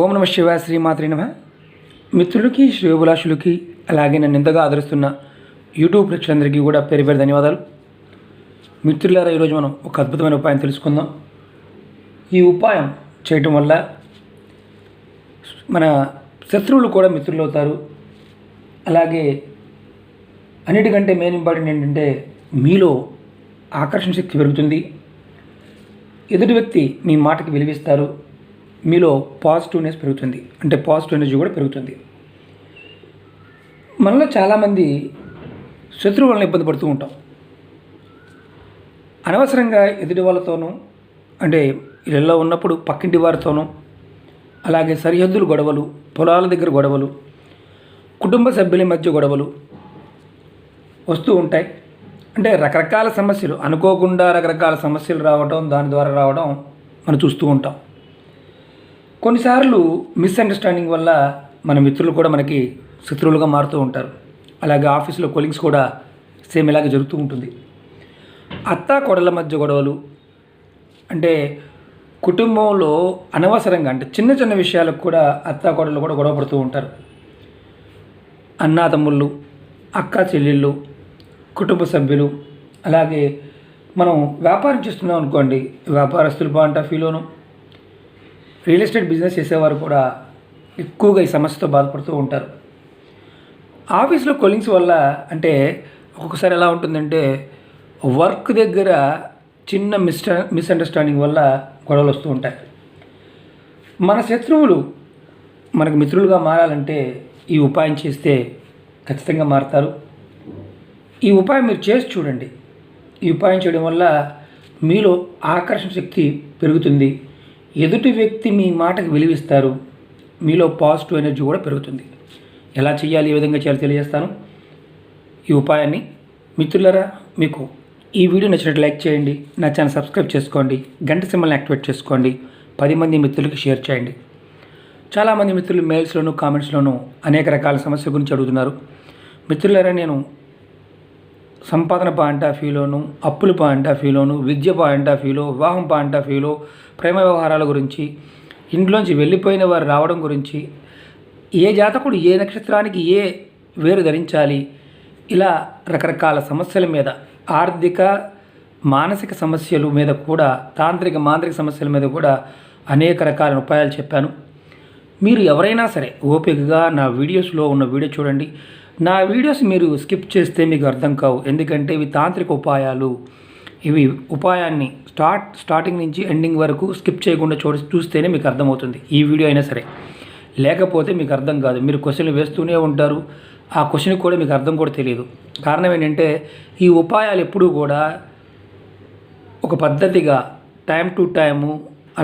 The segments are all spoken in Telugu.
ఓం నమ శివాయ, శ్రీమాత్రే నమః. మిత్రులకి, శ్రేయోభిలాషులకి, అలాగే నన్ను ఎంతగా ఆదరిస్తున్న యూట్యూబ్ ప్రేక్షకులందరికీ కూడా పేరు పేరు ధన్యవాదాలు. మిత్రులారా, ఈరోజు మనం ఒక అద్భుతమైన ఉపాయం తెలుసుకుందాం. ఈ ఉపాయం చేయటం వల్ల మన శత్రువులు కూడా మిత్రులు అవుతారు. అలాగే అన్నిటికంటే మెయిన్ ఇంపార్టెంట్ ఏంటంటే మీలో ఆకర్షణ శక్తి పెరుగుతుంది. ఎదుటి వ్యక్తి మీ మాటకి విలువిస్తారు. మీలో పాజిటివ్నెస్ పెరుగుతుంది, అంటే పాజిటివ్ ఎనర్జీ కూడా పెరుగుతుంది. మనలో చాలామంది శత్రువు వలన ఇబ్బంది పడుతూ ఉంటాం. అనవసరంగా ఎదుటి వాళ్ళతోనూ, అంటే ఇళ్ళల్లో ఉన్నప్పుడు పక్కింటి వారితోనూ, అలాగే సరిహద్దులు గొడవలు, పొలాల దగ్గర గొడవలు, కుటుంబ సభ్యుల మధ్య గొడవలు వస్తూ ఉంటాయి. అంటే రకరకాల సమస్యలు, అనుకోకుండా రకరకాల సమస్యలు రావడం, దాని ద్వారా రావడం మనం చూస్తూ ఉంటాం. కొన్నిసార్లు మిస్అండర్స్టాండింగ్ వల్ల మన మిత్రులు కూడా మనకి శత్రువులుగా మారుతూ ఉంటారు. అలాగే ఆఫీసులో కొలీగ్స్ కూడా సేమ్ ఇలాగే జరుగుతూ ఉంటుంది. అత్తా కోడళ్ళ మధ్య గొడవలు, అంటే కుటుంబంలో అనవసరంగా, అంటే చిన్న చిన్న విషయాలకు కూడా అత్తా కోడళ్ళు కూడా గొడవ పడుతూ ఉంటారు. అన్నాతమ్ముళ్ళు, అక్క చెల్లెళ్ళు, కుటుంబ సభ్యులు, అలాగే మనం వ్యాపారం చేస్తున్నాం అనుకోండి, వ్యాపారస్తులు పాయింట్ ఆఫ్ వ్యూలోను, రియల్ ఎస్టేట్ బిజినెస్ చేసేవారు కూడా ఎక్కువగా ఈ సమస్యతో బాధపడుతూ ఉంటారు. ఆఫీస్లో కొలీగ్స్ వల్ల, అంటే ఒక్కొక్కసారి ఎలా ఉంటుందంటే వర్క్ దగ్గర చిన్న మిస్అండర్స్టాండింగ్ వల్ల గొడవలు వస్తూ ఉంటాయి. మన శత్రువులు మనకు మిత్రులుగా మారాలంటే ఈ ఉపాయం చేస్తే ఖచ్చితంగా మారుతారు. ఈ ఉపాయం మీరు చేసి చూడండి. ఈ ఉపాయం చేయడం వల్ల మీలో ఆకర్షణ శక్తి పెరుగుతుంది. ఎదుటి వ్యక్తి మీ మాటకు విలువిస్తారు. మీలో పాజిటివ్ ఎనర్జీ కూడా పెరుగుతుంది. ఎలా చేయాలి, ఏ విధంగా చేయాలో తెలియజేస్తాను. ఈ ఉపాయాన్ని మిత్రులారా, మీకు ఈ వీడియో నచ్చినట్టు లైక్ చేయండి, నా ఛానల్ సబ్స్క్రైబ్ చేసుకోండి, గంట సింబల్ని యాక్టివేట్ చేసుకోండి, 10 మంది మిత్రులకి షేర్ చేయండి. చాలామంది మిత్రులు మెయిల్స్లోను, కామెంట్స్లోనూ అనేక రకాల సమస్యల గురించి అడుగుతున్నారు. మిత్రులారా, నేను సంపాదన పాయింట్ ఆఫ్ వ్యూలోను, అప్పుల పాయింట్ ఆఫ్ వ్యూలోను, విద్య పాయింట్ ఆఫ్ వ్యూలో, వివాహం పాయింట్ ఆఫ్ వ్యూలో, ప్రేమ వ్యవహారాల గురించి, ఇంట్లోంచి వెళ్ళిపోయిన వారు రావడం గురించి, ఏ జాతకుడు ఏ నక్షత్రానికి ఏ వేరు ధరించాలి, ఇలా రకరకాల సమస్యల మీద, ఆర్థిక మానసిక సమస్యల మీద కూడా, తాంత్రిక మాంత్రిక సమస్యల మీద కూడా అనేక రకాల ఉపాయాలు చెప్పాను. మీరు ఎవరైనా సరే ఓపికగా నా వీడియోస్లో ఉన్న వీడియో చూడండి. నా వీడియోస్ మీరు స్కిప్ చేస్తే మీకు అర్థం కావు, ఎందుకంటే ఇవి తాంత్రిక ఉపాయాలు. ఇవి ఉపాయాన్ని స్టార్టింగ్ నుంచి ఎండింగ్ వరకు స్కిప్ చేయకుండా చూస్తేనే మీకు అర్థమవుతుంది. ఈ వీడియో అయినా సరే, లేకపోతే మీకు అర్థం కాదు. మీరు క్వశ్చన్లు వేస్తూనే ఉంటారు, ఆ క్వశ్చన్కి కూడా మీకు అర్థం కూడా తెలియదు. కారణం ఏంటంటే ఈ ఉపాయాలు ఎప్పుడూ కూడా ఒక పద్ధతిగా టైం టు టైము,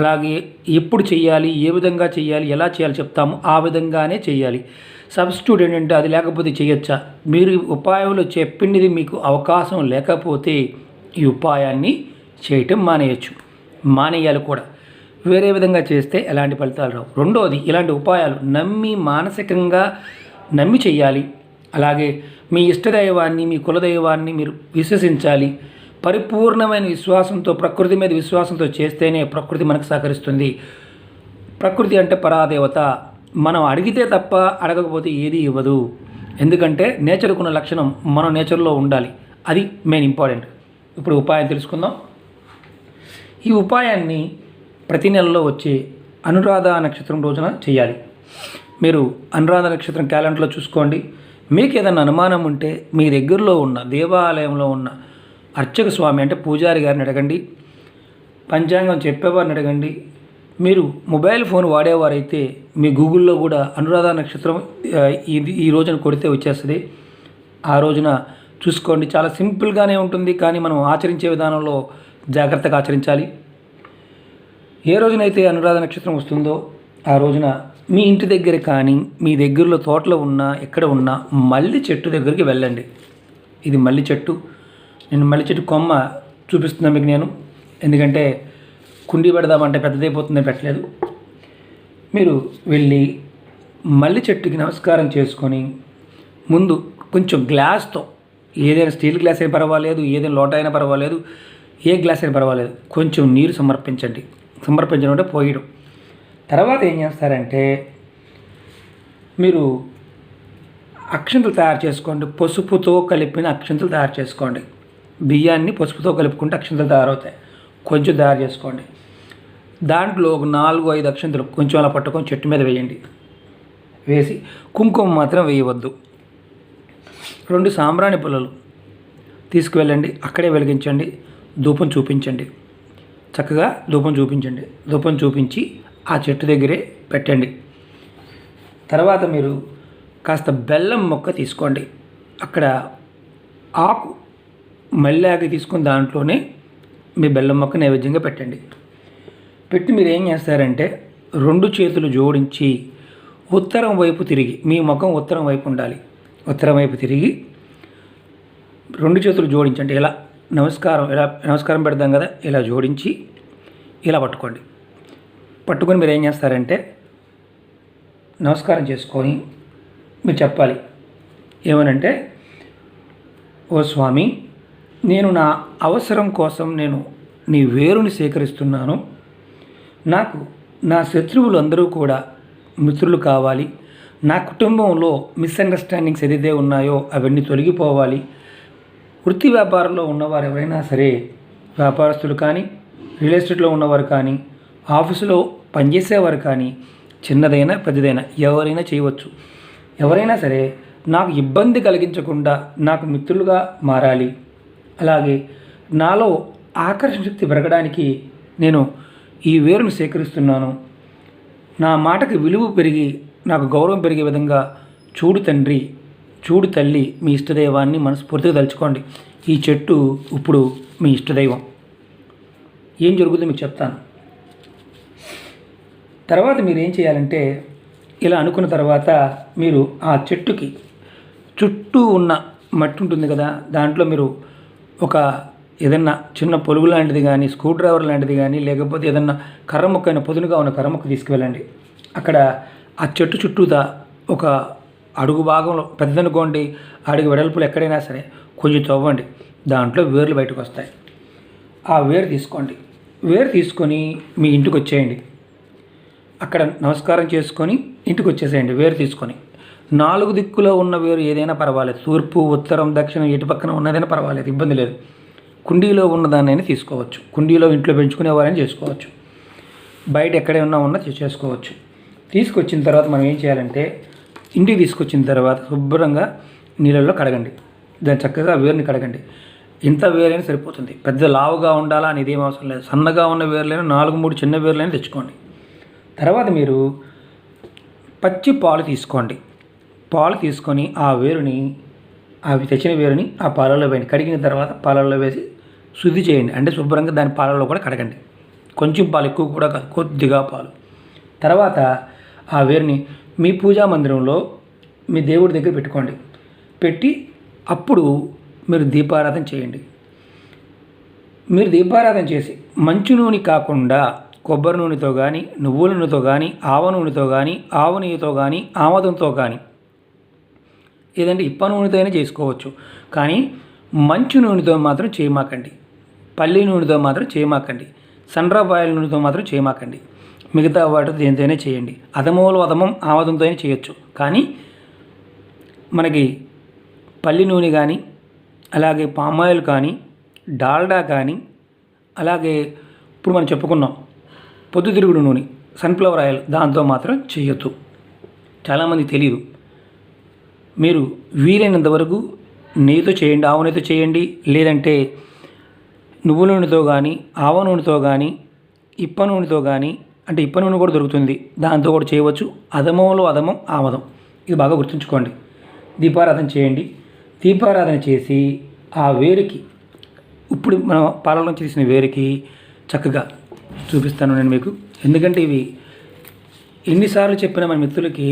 అలాగే ఎప్పుడు చేయాలి, ఏ విధంగా చేయాలి, ఎలా చేయాలి చెప్తాము, ఆ విధంగానే చేయాలి. సబ్స్టిట్యూట్ ఏంటంటే అది లేకపోతే చేయొచ్చా? మీరు ఉపాయంలో చెప్పింది మీకు అవకాశం లేకపోతే ఈ ఉపాయాన్ని చేయటం మానేయాలి కూడా. వేరే విధంగా చేస్తే ఎలాంటి ఫలితాలు రావు. రెండోది, ఇలాంటి ఉపాయాలు మానసికంగా నమ్మి చేయాలి. అలాగే మీ ఇష్టదైవాన్ని, మీ కులదైవాన్ని మీరు విశ్వసించాలి. పరిపూర్ణమైన విశ్వాసంతో, ప్రకృతి మీద విశ్వాసంతో చేస్తేనే ప్రకృతి మనకు సహకరిస్తుంది. ప్రకృతి అంటే పరాదేవత. మనం అడిగితే తప్ప అడగకపోతే ఏది ఇవ్వదు. ఎందుకంటే నేచర్కున్న లక్షణం మనం నేచర్లో ఉండాలి. అది మెయిన్ ఇంపార్టెంట్. ఇప్పుడు ఉపాయం తెలుసుకుందాం. ఈ ఉపాయాన్ని ప్రతి నెలలో వచ్చే అనురాధ నక్షత్రం రోజున చేయాలి. మీరు అనురాధ నక్షత్రం క్యాలెండర్లో చూసుకోండి. మీకు ఏదైనా అనుమానం ఉంటే మీ దగ్గరలో ఉన్న దేవాలయంలో ఉన్న అర్చక స్వామి, అంటే పూజారి గారిని అడగండి, పంచాంగం చెప్పేవారిని అడగండి. మీరు మొబైల్ ఫోన్ వాడేవారైతే మీ గూగుల్లో కూడా అనురాధ నక్షత్రం ఈ రోజున కొడితే వచ్చేస్తుంది. ఆ రోజున చూసుకోండి. చాలా సింపుల్గానే ఉంటుంది, కానీ మనం ఆచరించే విధానంలో జాగ్రత్తగా ఆచరించాలి. ఏ రోజునైతే అనురాధ నక్షత్రం వస్తుందో ఆ రోజున మీ ఇంటి దగ్గర కానీ, మీ దగ్గరలో తోటలో ఉన్నా, ఎక్కడ ఉన్నా మల్లి చెట్టు దగ్గరికి వెళ్ళండి. ఇది మల్లి చెట్టు. నేను మల్లి చెట్టు కొమ్మ చూపిస్తున్నాను మీకు నేను, ఎందుకంటే కుండీ పెడదామంటే పెద్దదైపోతుందని పెట్టలేదు. మీరు వెళ్ళి మల్లి చెట్టుకి నమస్కారం చేసుకొని, ముందు కొంచెం గ్లాస్తో, ఏదైనా స్టీల్ గ్లాస్ అయినా పర్వాలేదు, ఏదైనా లోట అయినా పర్వాలేదు, ఏ గ్లాస్ అయినా పర్వాలేదు, కొంచెం నీరు సమర్పించండి. సమర్పించడం అంటే పోయడం. తర్వాత ఏం చేస్తారంటే మీరు అక్షంతలు తయారు చేసుకోండి. పసుపుతో కలిపిన అక్షంతలు తయారు చేసుకోండి. బియ్యాన్ని పసుపుతో కలుపుకుంటే అక్షంతలు తయారవుతాయి. కొంచెం తయారు చేసుకోండి. దాంట్లో ఒక 4-5 అక్షంతలు కొంచెం అలా పట్టుకొని చెట్టు మీద వేయండి. వేసి కుంకుమ మాత్రం వేయవద్దు. 2 సాంబ్రాణి పుల్లలు తీసుకువెళ్ళండి. అక్కడే వెలిగించండి. ధూపం చూపించండి. చక్కగా ధూపం చూపించండి. ధూపం చూపించి ఆ చెట్టు దగ్గరే పెట్టండి. తర్వాత మీరు కాస్త బెల్లం మొక్క తీసుకోండి. అక్కడ ఆకు మల్లాకి తీసుకుని దాంట్లోనే మీ బెల్లం మొక్క నైవేద్యంగా పెట్టండి. పెట్టి మీరు ఏం చేస్తారంటే 2 చేతులు జోడించి ఉత్తరం వైపు తిరిగి, మీ ముఖం ఉత్తరం వైపు ఉండాలి. ఉత్తరం వైపు తిరిగి 2 చేతులు జోడించండి. ఇలా నమస్కారం పెడతాం కదా, ఇలా జోడించి ఇలా పట్టుకోండి. పట్టుకొని మీరు ఏం చేస్తారంటే నమస్కారం చేసుకొని మీరు చెప్పాలి. ఏమనంటే, ఓ స్వామి, నేను నా అవసరం కోసం నేను నీ వేరుని సేకరిస్తున్నాను. నాకు నా శత్రువులు అందరూ కూడా మిత్రులు కావాలి. నా కుటుంబంలో మిస్అండర్స్టాండింగ్స్ ఏదైతే ఉన్నాయో అవన్నీ తొలగిపోవాలి. వృత్తి వ్యాపారంలో ఉన్నవారు ఎవరైనా సరే, వ్యాపారస్తులు కానీ, రియల్ ఎస్టేట్లో ఉన్నవారు కానీ, ఆఫీసులో పనిచేసేవారు కానీ, చిన్నదైనా పెద్దదైనా ఎవరైనా చేయవచ్చు. ఎవరైనా సరే నాకు ఇబ్బంది కలిగించకుండా నాకు మిత్రులుగా మారాలి. అలాగే నాలో ఆకర్షణ శక్తి పెరగడానికి నేను ఈ వేరును సేకరిస్తున్నాను. నా మాటకి విలువ పెరిగి నాకు గౌరవం పెరిగే విధంగా చూడు తండ్రి, చూడు తల్లి, మీ ఇష్టదైవాన్ని మనస్ఫూర్తిగా తలుచుకోండి. ఈ చెట్టు ఇప్పుడు మీ ఇష్టదైవం. ఏం జరుగుతుందో మీకు చెప్తాను. తర్వాత మీరు ఏం చేయాలంటే, ఇలా అనుకున్న తర్వాత మీరు ఆ చెట్టుకి చుట్టూ ఉన్న మట్టి ఉంటుంది కదా, దాంట్లో మీరు ఒక ఏదన్నా చిన్న పొలుగు లాంటిది కానీ, స్క్రూ డ్రైవర్ లాంటిది కానీ, లేకపోతే ఏదన్నా కర్ర ముక్క అయినా పొదునుగా ఉన్న కర్ర ముక్క తీసుకువెళ్ళండి. అక్కడ ఆ చెట్టు చుట్టూతా ఒక అడుగు భాగంలో పెద్దనుకోండి, అడుగు వెడల్పులు ఎక్కడైనా సరే కొంచెం తవ్వండి. దాంట్లో వేర్లు బయటకు వస్తాయి. ఆ వేరు తీసుకోండి. వేరు తీసుకొని మీ ఇంటికి వచ్చేయండి. అక్కడ నమస్కారం చేసుకొని ఇంటికి వచ్చేసేయండి. వేరు తీసుకొని 4 దిక్కులో ఉన్న వేరు ఏదైనా పర్వాలేదు. తూర్పు, ఉత్తరం, దక్షిణం ఎటు పక్కన ఉన్నదైనా పర్వాలేదు, ఇబ్బంది లేదు. కుండీలో ఉన్నదాన్నైనా తీసుకోవచ్చు. కుండీలో ఇంట్లో పెంచుకునేవారైనా చేసుకోవచ్చు. బయట ఎక్కడైనా ఉన్నా చేసుకోవచ్చు. తీసుకొచ్చిన తర్వాత మనం ఏం చేయాలంటే, ఇంటికి తీసుకొచ్చిన తర్వాత శుభ్రంగా నీళ్ళల్లో కడగండి. దాన్ని చక్కగా వేరుని కడగండి. ఇంత వేరైనా సరిపోతుంది. పెద్ద లావుగా ఉండాలా అనేది ఏం అవసరం లేదు. సన్నగా ఉన్న వేర్లైనా 4-3 చిన్న వేర్లైనా తెచ్చుకోండి. తర్వాత మీరు పచ్చి పాలు తీసుకోండి. పాలు తీసుకొని ఆ వేరుని, అవి తెచ్చిన వేరుని ఆ పాలల్లో వేయండి. కడిగిన తర్వాత పాలల్లో వేసి శుద్ధి చేయండి. అంటే శుభ్రంగా దాని పాలల్లో కూడా కడగండి. కొంచెం పాలు, ఎక్కువ కూడా కాదు, కొద్దిగా పాలు. తర్వాత ఆ వేరుని మీ పూజా మందిరంలో మీ దేవుడి దగ్గర పెట్టుకోండి. పెట్టి అప్పుడు మీరు దీపారాధన చేయండి. మీరు దీపారాధన చేసి మంచు నూనె కాకుండా కొబ్బరి నూనెతో కానీ, నువ్వుల నూనెతో కానీ, ఆవ నూనెతో కానీ, ఆవు నెయ్యితో కానీ, ఆమదంతో కానీ, ఏదంటే ఇప్ప నూనెతో అయినా చేసుకోవచ్చు. కానీ మంచు నూనెతో మాత్రం చేయమాకండి. పల్లి నూనెతో మాత్రం చేయమాకండి. సన్‌డ్రాప్ ఆయిల్ నూనెతో మాత్రం చేయమాకండి. మిగతా వాటితో దేనితోనే చేయండి. అధమోలు అధమం ఆమదంతో అయినా చేయొచ్చు. కానీ మనకి పల్లి నూనె కానీ, అలాగే పామాయిల్ కానీ, డాల్డా కానీ, అలాగే ఇప్పుడు మనం చెప్పుకున్నాం పొద్దుతిరుగుడు నూనె, సన్ఫ్లవర్ ఆయిల్, దాంతో మాత్రం చేయొద్దు. చాలామంది తెలియదు. మీరు వీలైనంత వరకు నెయ్యితో చేయండి, ఆవు నెయ్యితో చేయండి. లేదంటే నువ్వుల నూనెతో కానీ, ఆవ నూనెతో కానీ, ఇప్ప నూనెతో కానీ, అంటే ఇప్ప నూనె కూడా దొరుకుతుంది, దాంతో కూడా చేయవచ్చు. అధమంలో అధమం ఆమదం, ఇది బాగా గుర్తుంచుకోండి. దీపారాధన చేయండి. దీపారాధన చేసి ఆ వేరుకి, ఇప్పుడు మనం పాలల నుంచి తీసిన వేరుకి చక్కగా చూపిస్తాను నేను మీకు. ఎందుకంటే ఇవి ఎన్నిసార్లు చెప్పినా మన మిత్రులకి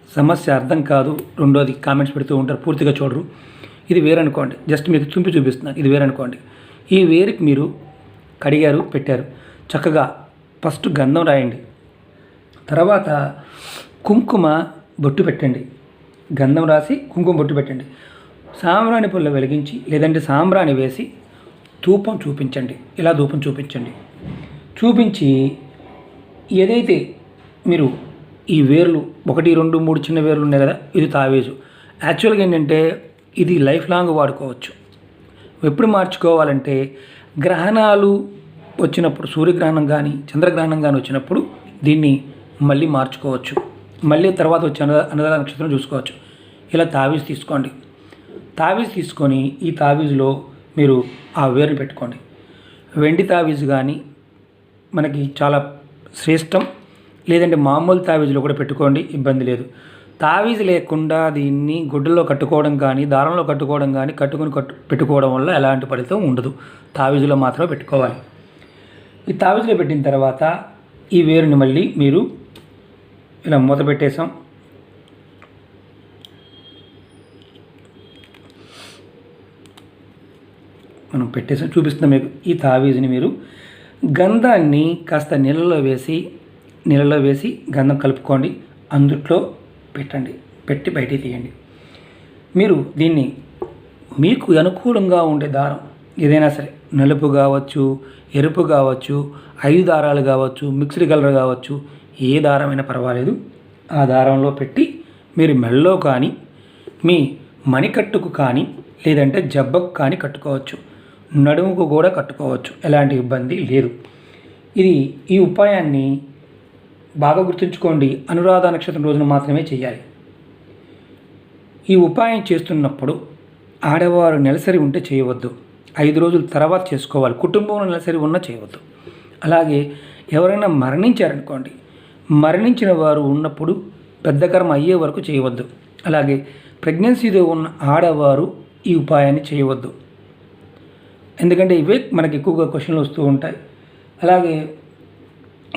సమస్య అర్థం కాదు. రెండోది కామెంట్స్ పెడుతూ ఉంటారు, పూర్తిగా చూడరు. ఇది వేరనుకోండి, జస్ట్ మీకు చూపిస్తున్నాను. ఇది వేరనుకోండి. ఈ వేరుకి మీరు కడిగారు, పెట్టారు. చక్కగా ఫస్ట్ గంధం రాయండి. తర్వాత కుంకుమ బొట్టు పెట్టండి. గంధం రాసి కుంకుమ బొట్టు పెట్టండి. సాంబ్రాణి పుల్ల వెలిగించి, లేదంటే సాంబ్రాణి వేసి ధూపం చూపించండి. ఇలా ధూపం చూపించండి. చూపించి ఏదైతే మీరు ఈ వేర్లు 1, 2, 3 చిన్న వేర్లు ఉన్నాయి కదా, ఇది తావేజు. యాక్చువల్గా ఏంటంటే ఇది లైఫ్ లాంగ్ వాడుకోవచ్చు. ఎప్పుడు మార్చుకోవాలంటే గ్రహణాలు వచ్చినప్పుడు, సూర్యగ్రహణం కానీ చంద్రగ్రహణం కానీ వచ్చినప్పుడు దీన్ని మళ్ళీ మార్చుకోవచ్చు. మళ్ళీ తర్వాత వచ్చే అనురాధ నక్షత్రం చూసుకోవచ్చు. ఇలా తావీజ్ తీసుకోండి. తావీజ్ తీసుకొని ఈ తావీజ్లో మీరు ఆ వేరుని పెట్టుకోండి. వెండి తావీజ్ కానీ మనకి చాలా శ్రేష్టం, లేదంటే మామూలు తావీజులో కూడా పెట్టుకోండి, ఇబ్బంది లేదు. తావీజ్ లేకుండా దీన్ని గుడ్డలో కట్టుకోవడం కానీ దారంలో కట్టుకోవడం కానీ పెట్టుకోవడం వల్ల ఎలాంటి ఫలితం ఉండదు. తావీజులో మాత్రమే పెట్టుకోవాలి. ఈ తావీజులో పెట్టిన తర్వాత ఈ వేరుని మళ్ళీ మీరు ఇలా మూత పెట్టేసాం. మనం పెట్టేసాం, చూపిస్తున్నాం మీకు. ఈ తావీజుని మీరు గంధాన్ని కాస్త నీళ్ళలో వేసి గంధం కలుపుకోండి, అందుట్లో పెట్టండి, పెట్టి బయటికి తీయండి. మీరు దీన్ని మీకు అనుకూలంగా ఉండే దారం ఏదైనా సరే, నలుపు కావచ్చు, ఎరుపు కావచ్చు, 5 దారాలు కావచ్చు, మిక్స్డ్ కలర్ కావచ్చు, ఏ దారమైనా పర్వాలేదు, ఆ దారంలో పెట్టి మీరు మెడలో కానీ మీ మణికట్టుకు కానీ లేదంటే జబ్బకు కానీ కట్టుకోవచ్చు, నడుముకు కూడా కట్టుకోవచ్చు, ఎలాంటి ఇబ్బంది లేదు. ఈ ఉపాయాన్ని బాగా గుర్తుంచుకోండి, అనురాధ నక్షత్రం రోజున మాత్రమే చేయాలి. ఈ ఉపాయం చేస్తున్నప్పుడు ఆడవారు నెలసరి ఉంటే చేయవద్దు, 5 రోజుల తర్వాత చేసుకోవాలి. కుటుంబంలో నెలసరి ఉన్నా చేయవద్దు. అలాగే ఎవరైనా మరణించారనుకోండి, మరణించిన వారు ఉన్నప్పుడు పెద్ద కర్మ అయ్యే వరకు చేయవద్దు. అలాగే ప్రెగ్నెన్సీలో ఉన్న ఆడవారు ఈ ఉపాయాన్ని చేయవద్దు, ఎందుకంటే ఇవే మనకి ఎక్కువగా క్వశ్చన్లు వస్తూ ఉంటాయి. అలాగే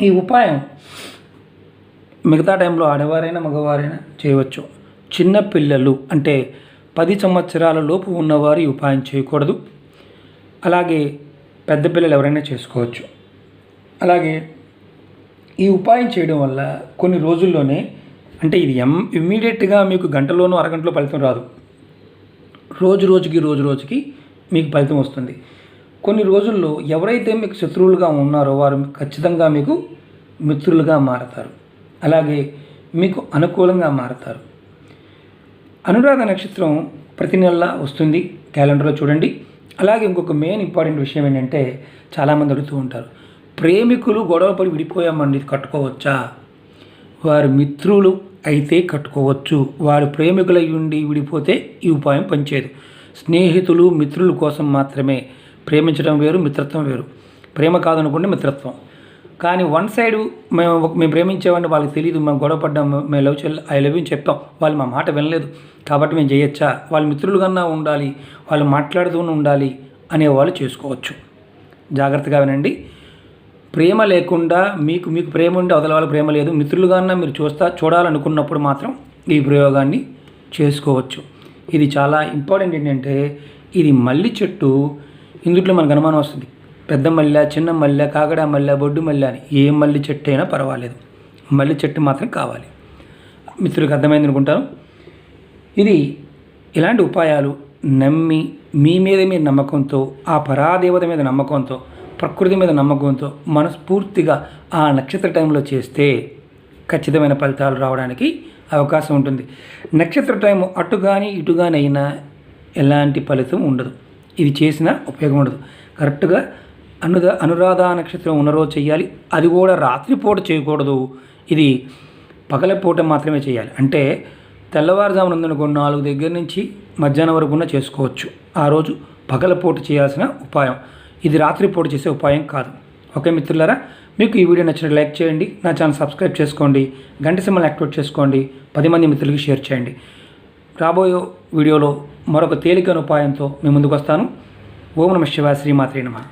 ఈ ఉపాయం మిగతా టైంలో ఆడవారైనా మగవారైనా చేయవచ్చు. చిన్న పిల్లలు అంటే 10 సంవత్సరాల లోపు ఉన్నవారు ఈ ఉపాయం చేయకూడదు. అలాగే పెద్ద పిల్లలు ఎవరైనా చేసుకోవచ్చు. అలాగే ఈ ఉపాయం చేయడం వల్ల కొన్ని రోజుల్లోనే, అంటే ఇది ఇమ్మీడియట్గా మీకు గంటలోనూ అరగంటలో ఫలితం రాదు, రోజు రోజుకి మీకు ఫలితం వస్తుంది. కొన్ని రోజుల్లో ఎవరైతే మీకు శత్రువులుగా ఉన్నారో వారు ఖచ్చితంగా మీకు మిత్రులుగా మారతారు. అలాగే మీకు అనుకూలంగా మారతారు. అనురాధ నక్షత్రం ప్రతి నెల వస్తుంది, క్యాలెండర్లో చూడండి. అలాగే ఇంకొక మెయిన్ ఇంపార్టెంట్ విషయం ఏంటంటే, చాలామంది అడుగుతూ ఉంటారు, ప్రేమికులు గొడవపడి విడిపోయామండి, ఇది కట్టుకోవచ్చా? వారు మిత్రులు అయితే కట్టుకోవచ్చు. వారు ప్రేమికులై ఉండి విడిపోతే ఈ ఉపాయం పనిచేయదు. స్నేహితులు మిత్రుల కోసం మాత్రమే. ప్రేమించడం వేరు, మిత్రత్వం వేరు. ప్రేమ కాదనుకోండి, మిత్రత్వం. కానీ వన్ సైడ్ మేము ప్రేమించేవాడిని వాళ్ళకి తెలియదు, మేము గొడవపడ్డాం, మేము ఐ లవ్ యూ చెప్పాం, వాళ్ళు మా మాట వినలేదు కాబట్టి మేము చేయొచ్చా? వాళ్ళు మిత్రులు కన్నా ఉండాలి, వాళ్ళు మాట్లాడుతూనే ఉండాలి అనేవాళ్ళు చేసుకోవచ్చు. జాగ్రత్తగా వినండి. ప్రేమ లేకుండా మీకు ప్రేమ ఉండి అవతల వాళ్ళ ప్రేమ లేదు, మిత్రులుగాన్నా మీరు చూడాలనుకున్నప్పుడు మాత్రం ఈ ప్రయోగాన్ని చేసుకోవచ్చు. ఇది చాలా ఇంపార్టెంట్. ఏంటంటే ఇది మల్లి చెట్టు. ఇందుట్లో మనకు అనుమానం వస్తుంది, పెద్ద మల్లె, చిన్న మల్లె, కాగడ మల్లె, బొడ్డు మల్లె అని. ఏ మల్లి చెట్టు అయినా పర్వాలేదు, మల్లి చెట్టు మాత్రం కావాలి. మిత్రులకు అర్థమైంది అనుకుంటాను. ఇది ఇలాంటి ఉపాయాలు నమ్మి మీ మీద మీరు నమ్మకంతో, ఆ పరాదేవత మీద నమ్మకంతో, ప్రకృతి మీద నమ్మకంతో మనస్ఫూర్తిగా ఆ నక్షత్ర టైంలో చేస్తే ఖచ్చితమైన ఫలితాలు రావడానికి అవకాశం ఉంటుంది. నక్షత్ర టైం అటు కానీ ఇటు కానీ అయినా ఎలాంటి ఫలితం ఉండదు, ఇది చేసినా ఉపయోగం ఉండదు. కరెక్ట్గా అనురాధ నక్షత్రం ఉన్న రోజు చేయాలి. అది కూడా రాత్రిపూట చేయకూడదు, ఇది పగలపూట మాత్రమే చేయాలి. అంటే తెల్లవారుజామున ఉందనుకో 4 దగ్గర నుంచి మధ్యాహ్నం వరకు చేసుకోవచ్చు. ఆ రోజు పగలపూట చేయాల్సిన ఉపాయం, ఇది రాత్రిపూట చేసే ఉపాయం కాదు. ఓకే మిత్రులారా, మీకు ఈ వీడియో నచ్చినట్టు లైక్ చేయండి, నా ఛానల్ సబ్స్క్రైబ్ చేసుకోండి, గంట సింబల్ యాక్టివేట్ చేసుకోండి, 10 మంది మిత్రులకి షేర్ చేయండి. రాబోయే వీడియోలో మరొక తేలికైన ఉపాయంతో మీ ముందుకు వస్తాను. ఓం నమః శివాయ, శ్రీమాత్రే నమః.